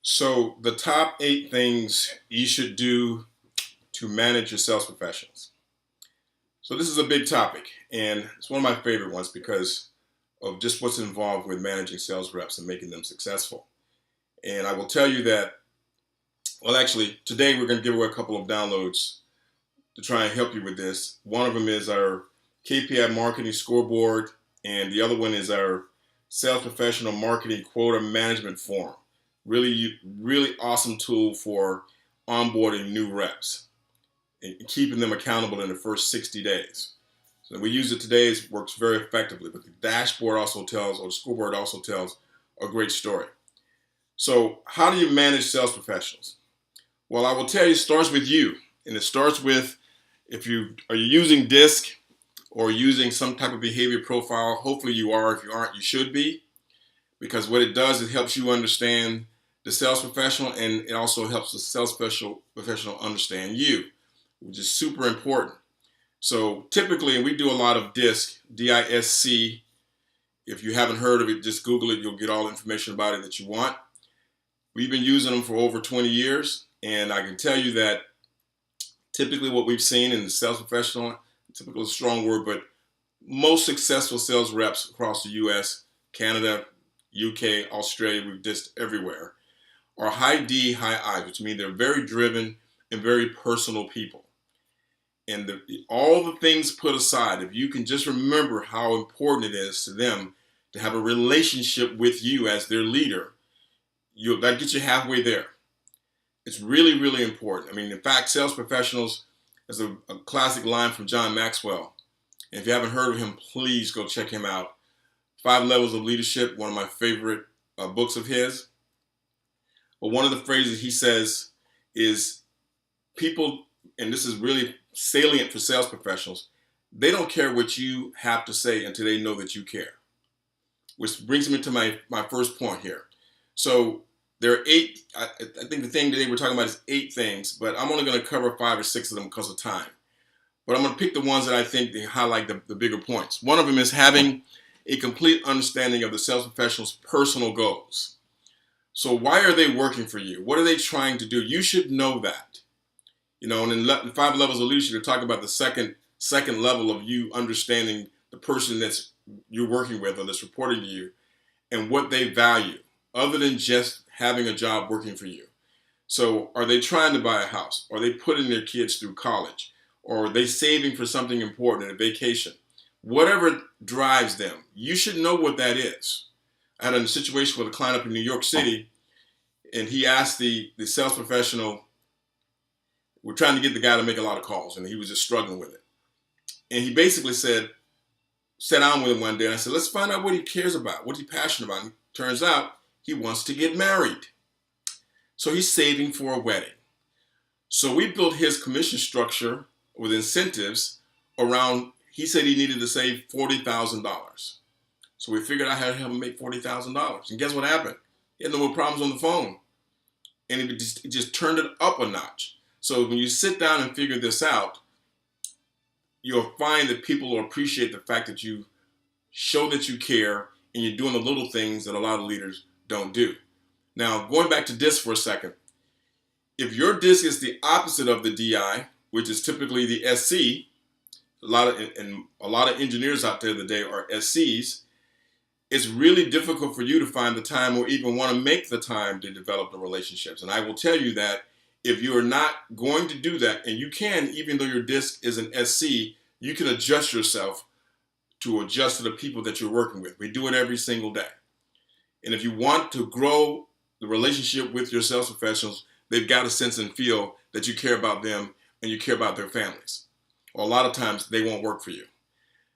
So, the top 8 things you should do to manage your sales professionals. So, this is a big topic, and it's one of my favorite ones because of just what's involved with managing sales reps and making them successful. And I will tell you that, well, actually, today we're going to give away a couple of downloads to try and help you with this. One of them is our KPI marketing scoreboard, and the other one is our sales professional marketing quota management form. Really awesome tool for onboarding new reps and keeping them accountable in the first 60 days. So we use it today. It works very effectively, but the dashboard also tells, or the scoreboard also tells, a great story. So how do you manage sales professionals? Well, I will tell you, it starts with you, and it starts with if you are using DISC or using some type of behavior profile. Hopefully you are. If you aren't, you should be, because what it does, it helps you understand the sales professional, and it also helps the sales professional understand you, which is super important. So typically, we do a lot of DISC, D-I-S-C. If you haven't heard of it, just Google it. You'll get all the information about it that you want. We've been using them for over 20 years, and I can tell you that typically what we've seen in the sales professional, typical is a strong word, but most successful sales reps across the U.S., Canada, UK, Australia, we've DISCed everywhere, are high D, high I, which means they're very driven and very personal people. And all the things put aside, if you can just remember how important it is to them to have a relationship with you as their leader, that gets you halfway there. It's really important. I mean, in fact, sales professionals is a classic line from John Maxwell. And if you haven't heard of him, please go check him out. 5 Levels of Leadership, one of my favorite books of his. But one of the phrases he says is people, and this is really salient for sales professionals, they don't care what you have to say until they know that you care. Which brings me to my first point here. So there are 8, I think the thing today we're talking about is 8 things, but I'm only going to cover 5 or 6 of them because of time. But I'm going to pick the ones that I think they highlight the bigger points. One of them is having a complete understanding of the sales professional's personal goals. So why are they working for you? What are they trying to do? You should know that. And in 5 Levels of Leadership, they talk about the second level of you understanding the person that's you're working with or that's reporting to you and what they value, other than just having a job working for you. So are they trying to buy a house? Are they putting their kids through college? Or are they saving for something important, a vacation? Whatever drives them, you should know what that is. I had a situation with a client up in New York City, and he asked the sales professional, we're trying to get the guy to make a lot of calls, and he was just struggling with it. And he basically sat down with him one day, and I said, let's find out what he cares about, what he's passionate about. And it turns out he wants to get married. So he's saving for a wedding. So we built his commission structure with incentives around, he said he needed to save $40,000. So we figured out how to help him make $40,000. And guess what happened? He had no more problems on the phone. And it just turned it up a notch. So when you sit down and figure this out, you'll find that people will appreciate the fact that you show that you care and you're doing the little things that a lot of leaders don't do. Now, going back to DISC for a second, if your DISC is the opposite of the DI, which is typically the SC, a lot of engineers out there today are SCs, it's really difficult for you to find the time or even want to make the time to develop the relationships. And I will tell you that if you are not going to do that, and you can, even though your DISC is an SC, you can adjust yourself to adjust to the people that you're working with. We do it every single day. And if you want to grow the relationship with your sales professionals, they've got to sense and feel that you care about them and you care about their families. Or a lot of times they won't work for you.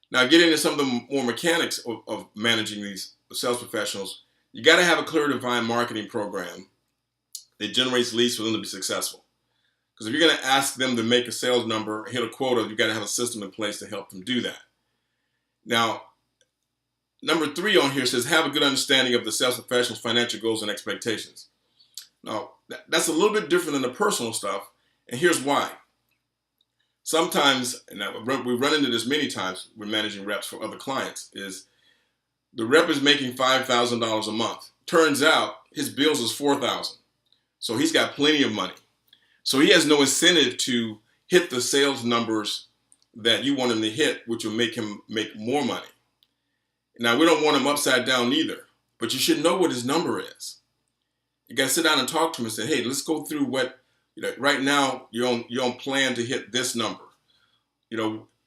Now, getting into some of the more mechanics of managing these sales professionals, you got to have a clear, defined marketing program that generates leads for them to be successful. Because if you're going to ask them to make a sales number, hit a quota, you've got to have a system in place to help them do that. Now, number 3 on here says, have a good understanding of the sales professional's financial goals and expectations. Now, that's a little bit different than the personal stuff, and here's why. Sometimes, and we run into this many times when managing reps for other clients, is the rep is making $5,000 a month. Turns out his bills is $4,000. So he's got plenty of money. So he has no incentive to hit the sales numbers that you want him to hit, which will make him make more money. Now, we don't want him upside down either, but you should know what his number is. You got to sit down and talk to him and say, hey, let's go through what, right now you're on plan to hit this number.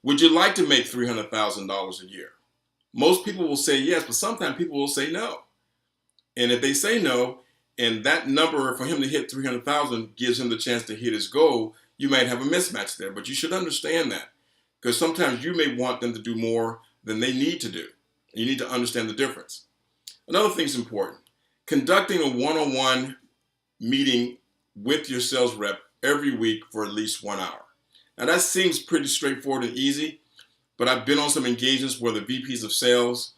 Would you like to make $300,000 a year? Most people will say yes, but sometimes people will say no. And if they say no, and that number for him to hit 300,000 gives him the chance to hit his goal, you might have a mismatch there. But you should understand that, because sometimes you may want them to do more than they need to do. You need to understand the difference. Another thing is important. Conducting a one-on-one meeting with your sales rep every week for at least 1 hour. Now that seems pretty straightforward and easy, but I've been on some engagements where the VPs of sales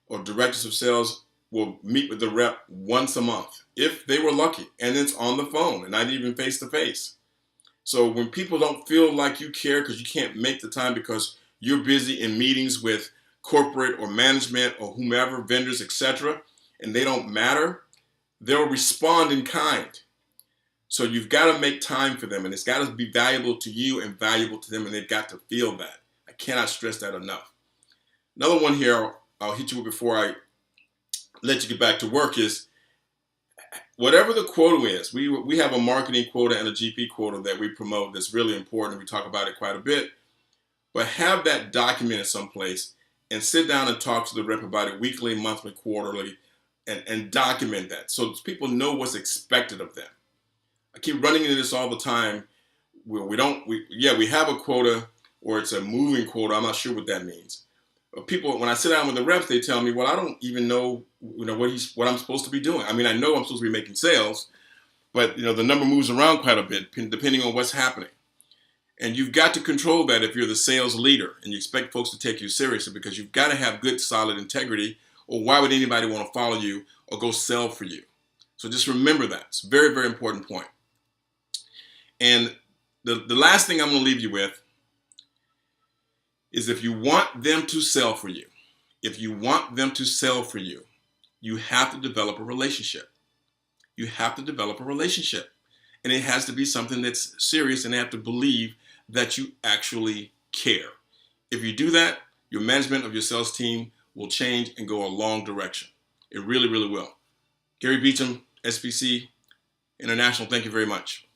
or directors of sales will meet with the rep once a month, if they were lucky, and it's on the phone and not even face to face. So when people don't feel like you care because you can't make the time because you're busy in meetings with corporate or management or whomever, vendors, etc., and they don't matter, they'll respond in kind. So you've got to make time for them, and it's got to be valuable to you and valuable to them, and they've got to feel that. I cannot stress that enough. Another one here I'll hit you with before I let you get back to work is, whatever the quota is, we have a marketing quota and a GP quota that we promote that's really important. We talk about it quite a bit, but have that documented someplace and sit down and talk to the rep about it weekly, monthly, quarterly, and document that so people know what's expected of them. I keep running into this all the time. We have a quota, or it's a moving quota. I'm not sure what that means. People, when I sit down with the reps, they tell me, well, I don't even know, what I'm supposed to be doing. I mean, I know I'm supposed to be making sales, but the number moves around quite a bit depending on what's happening. And you've got to control that if you're the sales leader and you expect folks to take you seriously, because you've got to have good, solid integrity, or why would anybody want to follow you or go sell for you? So just remember that. It's a very, very important point. And the last thing I'm going to leave you with is, if you want them to sell for you, you have to develop a relationship. You have to develop a relationship. And it has to be something that's serious, and they have to believe that you actually care. If you do that, your management of your sales team will change and go a long direction. It really, really will. Gary Beecham, SBC International, thank you very much.